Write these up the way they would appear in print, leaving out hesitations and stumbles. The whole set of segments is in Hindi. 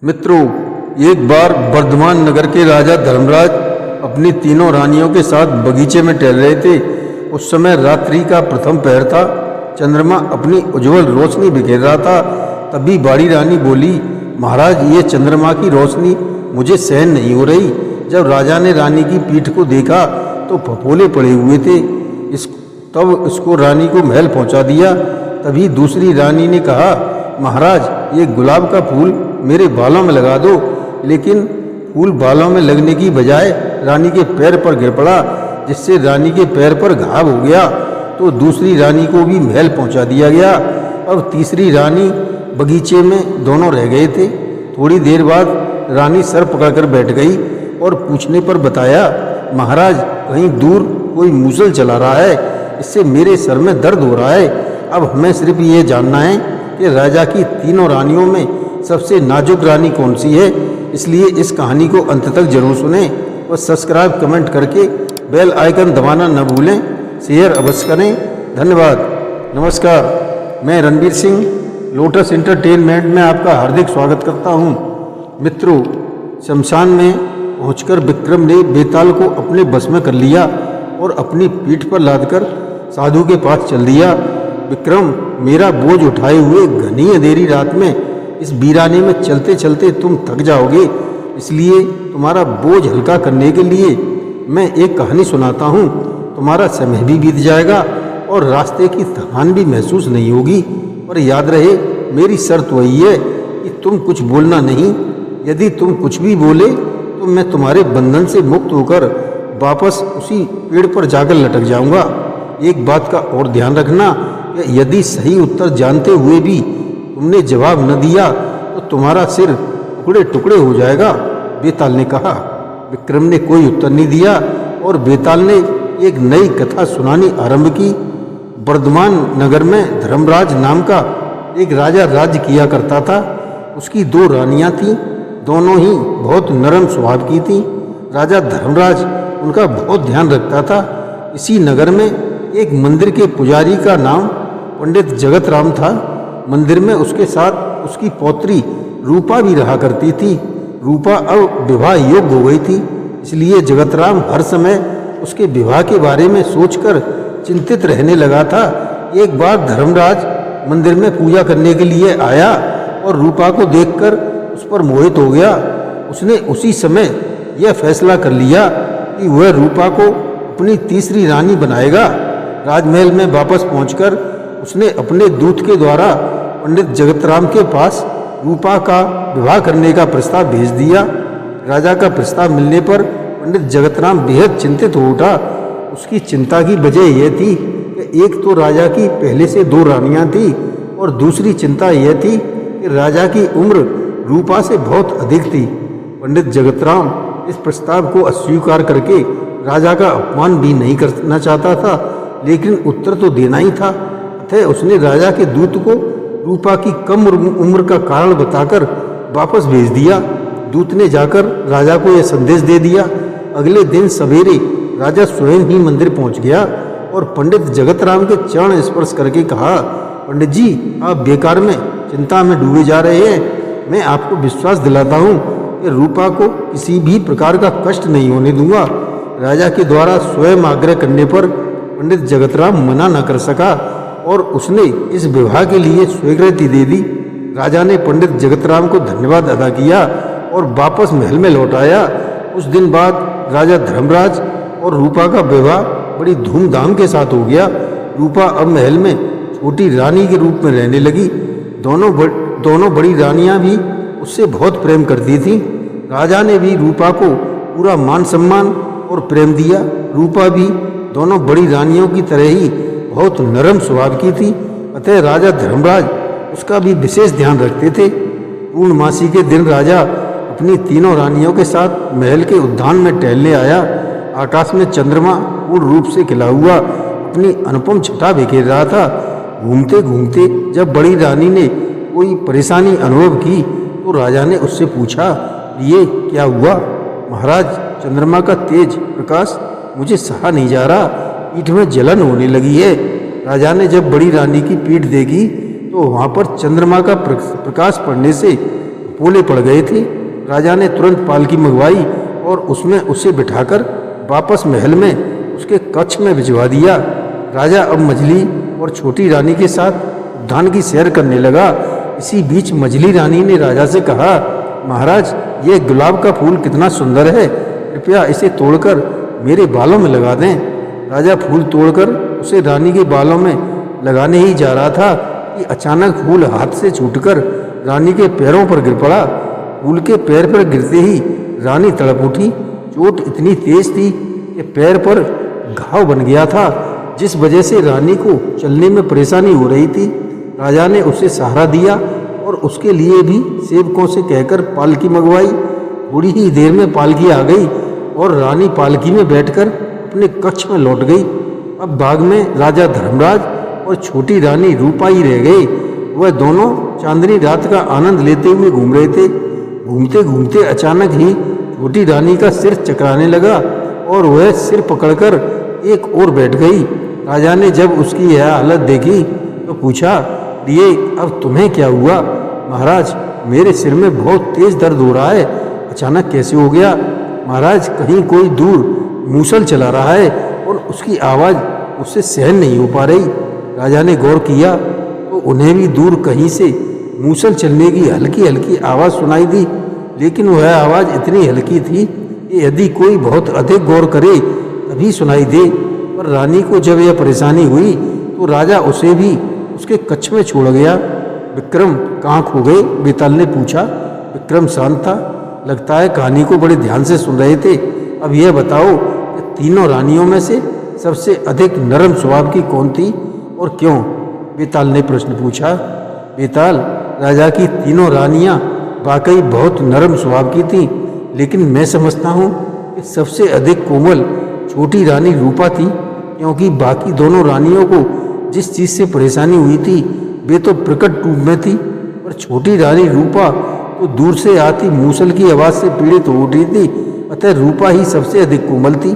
मित्रों, एक बार वर्धमान नगर के राजा धर्मराज अपनी तीनों रानियों के साथ बगीचे में टहल रहे थे। उस समय रात्रि का प्रथम पहर था। चंद्रमा अपनी उज्जवल रोशनी बिखेर रहा था। तभी बड़ी रानी बोली, महाराज, ये चंद्रमा की रोशनी मुझे सहन नहीं हो रही। जब राजा ने रानी की पीठ को देखा तो फफोले पड़े हुए थे। तब इसको रानी को महल पहुंचा दिया। तभी दूसरी रानी ने कहा, महाराज, ये गुलाब का फूल मेरे बालों में लगा दो। लेकिन फूल बालों में लगने की बजाय रानी के पैर पर गिर पड़ा, जिससे रानी के पैर पर घाव हो गया। तो दूसरी रानी को भी महल पहुंचा दिया गया। अब तीसरी रानी बगीचे में दोनों रह गए थे। थोड़ी देर बाद रानी सर पकड़कर बैठ गई और पूछने पर बताया, महाराज, कहीं दूर कोई मूसल चला रहा है, इससे मेरे सर में दर्द हो रहा है। अब हमें सिर्फ ये जानना है कि राजा की तीनों रानियों में सबसे नाजुक रानी कौन सी है। इसलिए इस कहानी को अंत तक जरूर सुनें और सब्सक्राइब कमेंट करके बेल आइकन दबाना न भूलें। शेयर अवश्य करें। धन्यवाद। नमस्कार, मैं रणबीर सिंह लोटस एंटरटेनमेंट में आपका हार्दिक स्वागत करता हूं। मित्रों, शमशान में पहुंचकर विक्रम ने बेताल को अपने बस में कर लिया और अपनी पीठ पर लादकर साधु के पास चल दिया। विक्रम, मेरा बोझ उठाए हुए घनी अंधेरी रात में इस वीराने में चलते चलते तुम थक जाओगे। इसलिए तुम्हारा बोझ हल्का करने के लिए मैं एक कहानी सुनाता हूँ। तुम्हारा समय भी बीत जाएगा और रास्ते की थकान भी महसूस नहीं होगी। और याद रहे, मेरी शर्त वही है कि तुम कुछ बोलना नहीं। यदि तुम कुछ भी बोले तो मैं तुम्हारे बंधन से मुक्त होकर वापस उसी पेड़ पर जाकर लटक जाऊंगा। एक बात का और ध्यान रखना, यदि सही उत्तर जानते हुए भी तुमने जवाब न दिया तो तुम्हारा सिर टुकड़े टुकड़े हो जाएगा, बेताल ने कहा। विक्रम ने कोई उत्तर नहीं दिया और बेताल ने एक नई कथा सुनानी आरंभ की। वर्धमान नगर में धर्मराज नाम का एक राजा राज्य किया करता था। उसकी दो रानियां थीं, दोनों ही बहुत नरम स्वभाव की थीं। राजा धर्मराज उनका बहुत ध्यान रखता था। इसी नगर में एक मंदिर के पुजारी का नाम पंडित जगत राम था। मंदिर में उसके साथ उसकी पौत्री रूपा भी रहा करती थी। रूपा अब विवाह योग्य हो गई थी, इसलिए जगत राम हर समय उसके विवाह के बारे में सोचकर चिंतित रहने लगा था। एक बार धर्मराज मंदिर में पूजा करने के लिए आया और रूपा को देखकर उस पर मोहित हो गया। उसने उसी समय यह फैसला कर लिया कि वह रूपा को अपनी तीसरी रानी बनाएगा। राजमहल में वापस पहुंचकर उसने अपने दूत के द्वारा पंडित जगतराम के पास रूपा का विवाह करने का प्रस्ताव भेज दिया। राजा का प्रस्ताव मिलने पर पंडित जगतराम बेहद चिंतित हो उठा। उसकी चिंता की वजह यह थी कि एक तो राजा की पहले से दो रानियां थी और दूसरी चिंता यह थी कि राजा की उम्र रूपा से बहुत अधिक थी। पंडित जगतराम इस प्रस्ताव को अस्वीकार करके राजा का अपमान भी नहीं करना चाहता था, लेकिन उत्तर तो देना ही था। अतः उसने राजा के दूत को रूपा की कम उम्र का कारण बताकर वापस भेज दिया। दूत ने जाकर राजा को यह संदेश दे दिया। अगले दिन सवेरे राजा स्वयं ही मंदिर पहुंच गया और पंडित जगतराम के चरण स्पर्श करके कहा, पंडित जी, आप बेकार में चिंता में डूबे जा रहे हैं। मैं आपको विश्वास दिलाता हूँ कि रूपा को किसी भी प्रकार का कष्ट नहीं होने दूंगा। राजा के द्वारा स्वयं आग्रह करने पर पंडित जगतराम मना न कर सका और उसने इस विवाह के लिए स्वीकृति दे दी। राजा ने पंडित जगतराम को धन्यवाद अदा किया और वापस महल में लौट आया। कुछ दिन बाद राजा धर्मराज और रूपा का विवाह बड़ी धूमधाम के साथ हो गया। रूपा अब महल में छोटी रानी के रूप में रहने लगी। दोनों बड़ी रानियां भी उससे बहुत प्रेम करती थीं। राजा ने भी रूपा को पूरा मान सम्मान और प्रेम दिया। रूपा भी दोनों बड़ी रानियों की तरह ही बहुत नरम स्वभाव की थी। अतः राजा धर्मराज उसका भी विशेष ध्यान रखते थे। पूर्णमासी के दिन राजा अपनी तीनों रानियों के साथ महल के उद्यान में टहलने आया। आकाश में चंद्रमा पूर्ण रूप से खिला हुआ अपनी अनुपम छटा बिखेर रहा था। घूमते घूमते जब बड़ी रानी ने कोई परेशानी अनुभव की तो राजा ने उससे पूछा, ये क्या हुआ? महाराज, चंद्रमा का तेज प्रकाश मुझे सहा नहीं जा रहा, पीठ में जलन होने लगी है। राजा ने जब बड़ी रानी की पीठ देखी तो वहाँ पर चंद्रमा का प्रकाश पड़ने से पोले पड़ गए थे। राजा ने तुरंत पालकी मंगवाई और उसमें उसे बिठाकर वापस महल में उसके कक्ष में भिजवा दिया। राजा अब मछली और छोटी रानी के साथ उद्यान की सैर करने लगा। इसी बीच मछली रानी ने राजा से कहा, महाराज, ये गुलाब का फूल कितना सुंदर है, कृपया इसे तोड़कर मेरे बालों में लगा दें। राजा फूल तोड़कर उसे रानी के बालों में लगाने ही जा रहा था कि अचानक फूल हाथ से छूटकर रानी के पैरों पर गिर पड़ा। फूल के पैर पर गिरते ही रानी तड़प उठी। चोट इतनी तेज थी कि पैर पर घाव बन गया था, जिस वजह से रानी को चलने में परेशानी हो रही थी। राजा ने उसे सहारा दिया और उसके लिए भी सेवकों से कहकर पालकी मंगवाई। थोड़ी ही देर में पालकी आ गई और रानी पालकी में बैठकर अपने कक्ष में लौट गई। अब बाग में राजा धर्मराज और छोटी रानी रूपा ही रह गए। वह दोनों चांदनी रात का आनंद लेते हुए घूम रहे थे। घूमते घूमते अचानक ही छोटी रानी का सिर चकराने लगा और वह सिर पकड़कर एक ओर बैठ गई। राजा ने जब उसकी यह हालत देखी तो पूछा, प्रिय, अब तुम्हें क्या हुआ? महाराज, मेरे सिर में बहुत तेज दर्द हो रहा है। अचानक कैसे हो गया? महाराज, कहीं कोई दूर मूसल चला रहा है और उसकी आवाज़ उससे सहन नहीं हो पा रही। राजा ने गौर किया तो उन्हें भी दूर कहीं से मूसल चलने की हल्की हल्की आवाज़ सुनाई दी, लेकिन वह आवाज़ इतनी हल्की थी कि यदि कोई बहुत अधिक गौर करे तभी सुनाई दे। पर रानी को जब यह परेशानी हुई तो राजा उसे भी उसके कक्ष में छोड़ गया। विक्रम, कहाँ खो गए? बेताल ने पूछा। विक्रम शांत था। लगता है कहानी को बड़े ध्यान से सुन रहे थे। अब यह बताओ कि तीनों रानियों में से सबसे अधिक नरम स्वभाव की कौन थी और क्यों? बेताल ने प्रश्न पूछा। बेताल, राजा की तीनों रानियां वाकई बहुत नरम स्वभाव की थीं, लेकिन मैं समझता हूँ कि सबसे अधिक कोमल छोटी रानी रूपा थी, क्योंकि बाकी दोनों रानियों को जिस चीज़ से परेशानी हुई थी वे तो प्रकट रूप में थी, पर छोटी रानी रूपा तो दूर से आती मूसल की आवाज़ से पीड़ित हो उठी थी। अतः रूपा ही सबसे अधिक कोमल थी।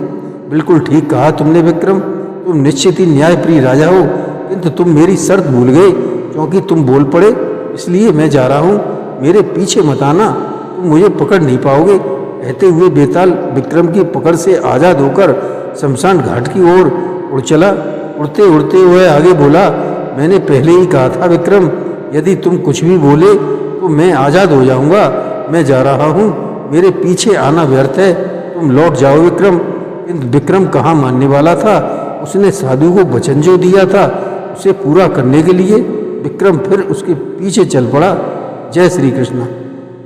बिल्कुल ठीक कहा तुमने विक्रम, तुम निश्चित ही न्यायप्रिय राजा हो, किंतु तुम मेरी शर्त भूल गए। क्योंकि तुम बोल पड़े इसलिए मैं जा रहा हूँ, मेरे पीछे मत आना, तुम मुझे पकड़ नहीं पाओगे। कहते हुए बेताल विक्रम की पकड़ से आज़ाद होकर शमशान घाट की ओर उड़ चला। उड़ते उड़ते वह आगे बोला, मैंने पहले ही कहा था विक्रम, यदि तुम कुछ भी बोले तो मैं आज़ाद हो जाऊंगा। मैं जा रहा हूँ, मेरे पीछे आना व्यर्थ है, तुम लौट जाओ विक्रम। किंतु विक्रम कहाँ मानने वाला था। उसने साधु को वचन जो दिया था उसे पूरा करने के लिए विक्रम फिर उसके पीछे चल पड़ा। जय श्री कृष्ण।